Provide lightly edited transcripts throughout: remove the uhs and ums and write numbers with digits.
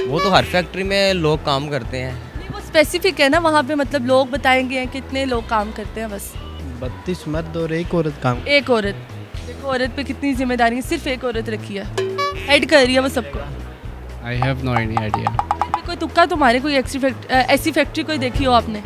वो तो हर फैक्ट्री में लोग काम करते हैं। नहीं, वो स्पेसिफिक है ना, वहाँ पे मतलब लोग बताएंगे कितने लोग काम करते हैं बस। 32 मर्द और एक औरत काम। एक औरत, देखो औरत पे कितनी जिम्मेदारी है, सिर्फ एक औरत रखी है, हेड कर रही है वो सबको। I have no any idea. कोई तुक्का तुम्हारे, कोई ऐसी फैक्ट्री कोई देखी हो आपने?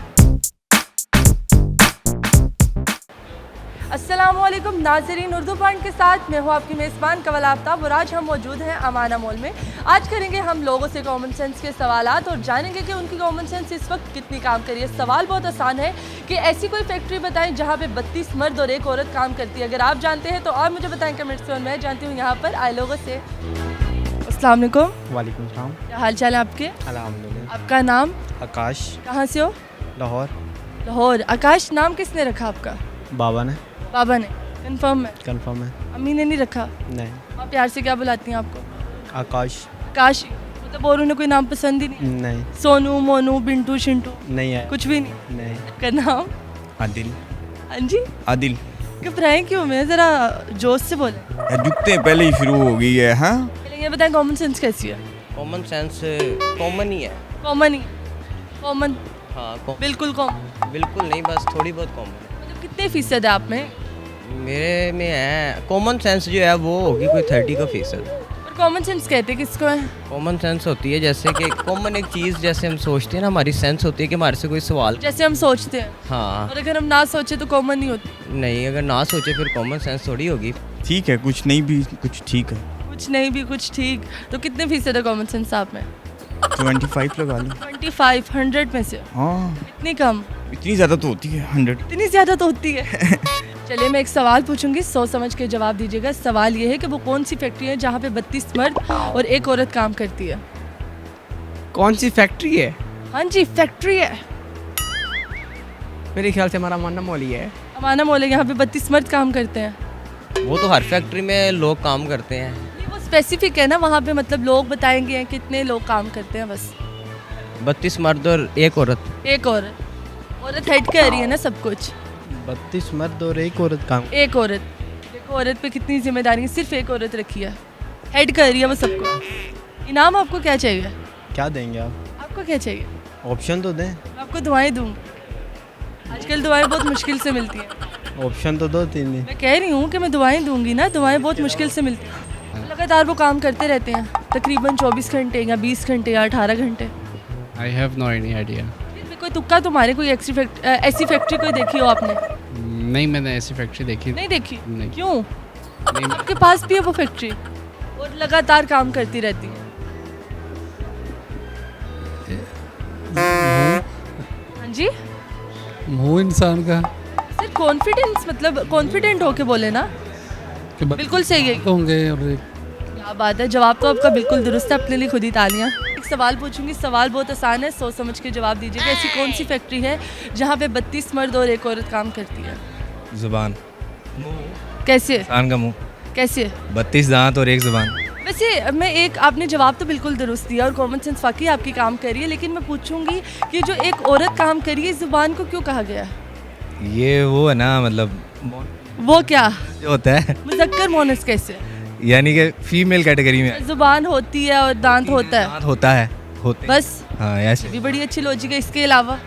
अस्सलामुअलैकुम नाज़रीन, उर्दू पॉइंट के साथ मैं हूँ आपकी मेज़बान कवल आफ्ताब और आज हम मौजूद हैं अमाना मॉल में। आज करेंगे हम लोगों से कॉमन सेंस के सवालात और जानेंगे कि उनकी कॉमन सेंस इस वक्त कितनी काम कर रही है। सवाल बहुत आसान है कि ऐसी कोई फैक्ट्री बताएं जहाँ पे 32 मर्द और एक औरत काम करती है। अगर आप जानते हैं तो आप मुझे बताएं कमेंट्स में, और मैं जानती हूँ यहाँ पर आए लोगों से। अस्सलाम वालेकुम। वालेकुम सलाम। क्या हाल चाल है आपके? अल्हम्दुलिल्लाह। आपका नाम? आकाश। कहाँ से हो? लाहौर। लाहौर। आकाश नाम किसने रखा आपका? बाबा ने। बाबा ने? कंफर्म है? कंफर्म है। अम्मी ने नहीं रखा? नहीं। आप प्यार से क्या बुलाती हैं आपको? आकाश। आकाश। मतलब और उन्हें कोई नाम पसंद ही नहीं? नहीं। सोनू, मोनू, बिंटू, शिंटू? नहीं है। कुछ भी नहीं? नहीं। आपका नाम? आदिल। हाँ जी। आदिल। घबराए क्यों? मैं ज़रा जोश से बोले। जुगते पहले ही शुरू हो गई है। हाँ, पहले ये बताएं कॉमन सेंस कैसी है? कॉमन सेंस कॉमन ही है। कॉमन ही? कॉमन? हाँ, बिल्कुल कॉमन? बिल्कुल नहीं, बस थोड़ी बहुत कॉमन है। मतलब कितने फीसद है आप में? मेरे में है कॉमन सेंस जो है वो होगी कोई 30%। और कॉमन सेंस कहते किसको है? कॉमन सेंस होती है जैसे कि कॉमन एक चीज़, जैसे हम सोचते हैं ना, हमारी सेंस होती है कि हमारे से कोई सवाल। जैसे हम सोचते हैं, हाँ, और अगर हम ना सोचे तो कॉमन नहीं होती। नहीं, अगर ना सोचे फिर कॉमन सेंस थोड़ी होगी। ठीक है, कुछ नहीं भी कुछ ठीक है। कुछ नहीं भी कुछ ठीक। तो कितने फीसद है कॉमन सेंस आप में? 25 लगा लो। 25 100 में से? हाँ, इतनी कम? इतनी ज़्यादा तो होती है 100। इतनी ज़्यादा तो होती है। चलिए मैं एक सवाल पूछूंगी, सोच समझ के जवाब दीजिएगा। सवाल ये है कि वो कौन सी फैक्ट्री है जहाँ पे 32 मर्द और एक औरत काम करती है? कौन सी फैक्ट्री है? हाँ जी, फैक्ट्री है। मेरे ख्याल से हमारा मानना मौली है। अमाना मॉल है, यहाँ पे 32 मर्द काम करते हैं। वो तो हर फैक्ट्री में लोग काम करते हैं। नहीं, वो स्पेसिफिक है ना, वहाँ पे मतलब लोग बताएंगे कितने लोग काम करते हैं बस। 32 मर्द और एक औरत। एक औरत, औरत हेड कर रही है ना सब कुछ। 32 मर्द और एक औरत काम। एक औरत, देखो औरत पे कितनी जिम्मेदारी है, सिर्फ एक औरत रखी है, हेड कर रही है वो सबको। इनाम आपको क्या चाहिए? क्या देंगे आप? आपको क्या चाहिए? ऑप्शन तो दें। मैं आपको दुआएं दूंगी। आजकल दुआएं बहुत मुश्किल से मिलती हैं। ऑप्शन तो दो तीन दिन। मैं कह रही हूँ कि मैं दुआएं दूंगी ना, दुआएं बहुत मुश्किल से मिलती हैं। लगातार वो काम करते रहते हैं, तकरीबन 24 घंटे या 20 घंटे या 18 घंटे। I have no any idea. फिर भी कोई तुक्का तुम्हारे, कोई ऐसी फैक्ट्री कोई देखी हो आपने? नहीं, मैंने ऐसी फैक्ट्री देखी नहीं देखी? नहीं। क्यों? नहीं। आपके पास भी है वो फैक्ट्री और लगातार काम करती रहती है? हाँ जी। मुँह इंसान का सर कॉन्फिडेंस, मतलब कॉन्फिडेंट होके बोले ना। बिल्कुल सही है। होंगे और क्या बात है, जवाब तो आपका बिल्कुल दुरुस्त है, अपने लिए खुद ही तालियां। एक सवाल पूछूंगी, सवाल बहुत आसान है, सोच समझ के जवाब दीजिएगा। ऐसी कौन सी फैक्ट्री है जहाँ पे 32 मर्द और एक औरत काम करती है? जुबान। कैसे? इंसान का मुंह। कैसे? 32 दांत और एक जुबान। वैसे मैं एक, आपने जवाब तो बिल्कुल दुरुस्त दिया और कॉमन सेंस वाकई आपकी काम कर रही है, लेकिन मैं पूछूंगी कि जो एक औरत काम कर रही है, जुबान को क्यों कहा गया? ये वो है ना, मतलब वो क्या जो होता है, मुज़क्कर मोनस कैसे? यानी कि फीमेल कैटेगरी में जुबान होती है और दांत होता है, दांत होता है, होते हैं। बस। हाँ, ऐसे। भी बड़ी अच्छी लॉजिक है। इसके अलावा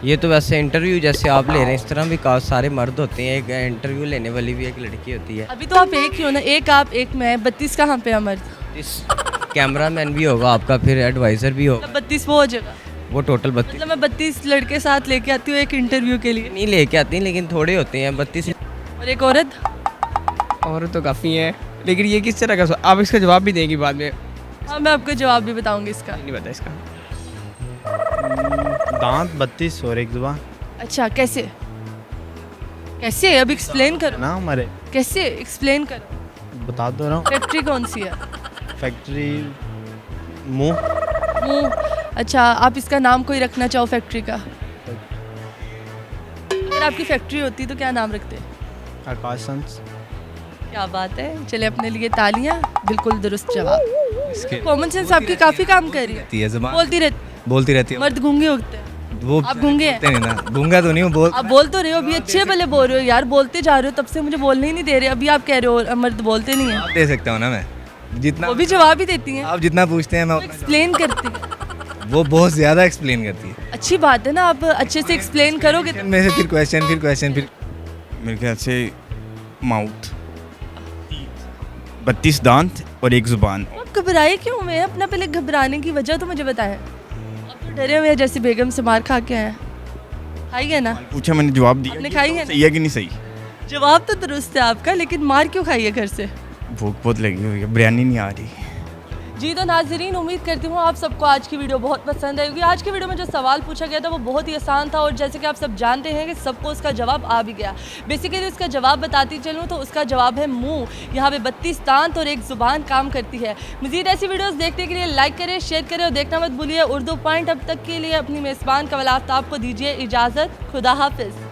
ये तो वैसे इंटरव्यू जैसे आप ले रहे हैं, इस तरह भी काफ़ी सारे मर्द होते हैं, एक इंटरव्यू लेने वाली भी एक लड़की होती है। अभी तो आप एक ही हो ना, एक आप एक मैं, 32 कहाँ पे है मर्द? इस कैमरामैन भी होगा आपका, फिर एडवाइज़र भी होगा, मतलब 32 वो हो जाएगा। वो टोटल 32 मतलब मैं 32 लड़के साथ लेके आती हूँ एक इंटरव्यू के लिए, नहीं लेके आती, लेकिन थोड़े होते हैं 32। और एक औरत? और तो काफ़ी है, लेकिन ये किस तरह का आप इसका जवाब भी देंगी बाद में। हाँ मैं आपको जवाब भी बताऊंगी इसका। नहीं पता इसका। दांत 32 और एक जुबान। अच्छा, कैसे? कैसे? अब एक्सप्लेन करो ना हमारे। कैसे, एक्सप्लेन करो। बता दो रहा हूँ। फैक्ट्री कौन सी है? फैक्ट्री मुंह। मुंह। अच्छा, आप इसका नाम कोई रखना चाहो फैक्ट्री का? अगर आपकी फैक्ट्री होती तो क्या नाम रखते? आकाश संस। क्या बात है, चले अपने लिए तालियां, बिल्कुल दुरुस्त जवाब। इसके कॉमन सेंस आपकी काफ़ी काम कर रही है। जुबान बोलती रहती है। मर्द गूंगे होते हैं। वो आप गूंगे हैं? नहीं ना, गूंगा तो नहीं हूँ, बोल। आप बोल तो रहे हो, अभी अच्छे भले बोल रहे हो यार, बोलते जा रहे हो, तब से मुझे बोलने ही नहीं दे रहे। अभी आप कह रहे हो मर्द बोलते नहीं है। दे सकता हूँ ना मैं। जितना वो भी जवाब ही देती हैं, आप जितना पूछते हैं मैं उतना एक्सप्लेन करती हैं। जवाब- वो बहुत ज़्यादा एक्सप्लेन करती है अच्छी बात है ना, आप अच्छे से एक्सप्लेन करोगे तो। में से फिर क्वेश्चन फिर मेरे ख्याल से माउथ, 32 दांत और एक जुबान। आप घबराए क्यों हुए हैं? अपना पहले घबराने की वजह तो मुझे बताएं। आप तो डरे हुए हैं जैसे बेगम से मार खा के आए हैं। खाई है ना? पूछा मैंने जवाब दिया। आपने खाई है? सही है कि नहीं सही? जवाब तो दुरुस्त है आपका, लेकिन मार क्यों खाई है घर से? भूख बहुत लगी हुई है, बिरयानी नहीं आ रही। जी तो नाजरीन, उम्मीद करती हूँ आप सबको आज की वीडियो बहुत पसंद आई होगी। आज की वीडियो में जो सवाल पूछा गया था वो बहुत ही आसान था, और जैसे कि आप सब जानते हैं कि सबको उसका जवाब आ भी गया। बेसिकली उसका जवाब बताती चलूँ तो उसका जवाब है मुंह। यहाँ पे 32 दांत और एक ज़ुबान काम करती है। मज़ीद ऐसी वीडियोस देखने के लिए लाइक करें, शेयर करें और देखना मत भूलिए उर्दू पॉइंट। अब तक के लिए अपनी मेज़बान कवल आफ्ताब को दीजिए इजाज़त। खुदा हाफिज़।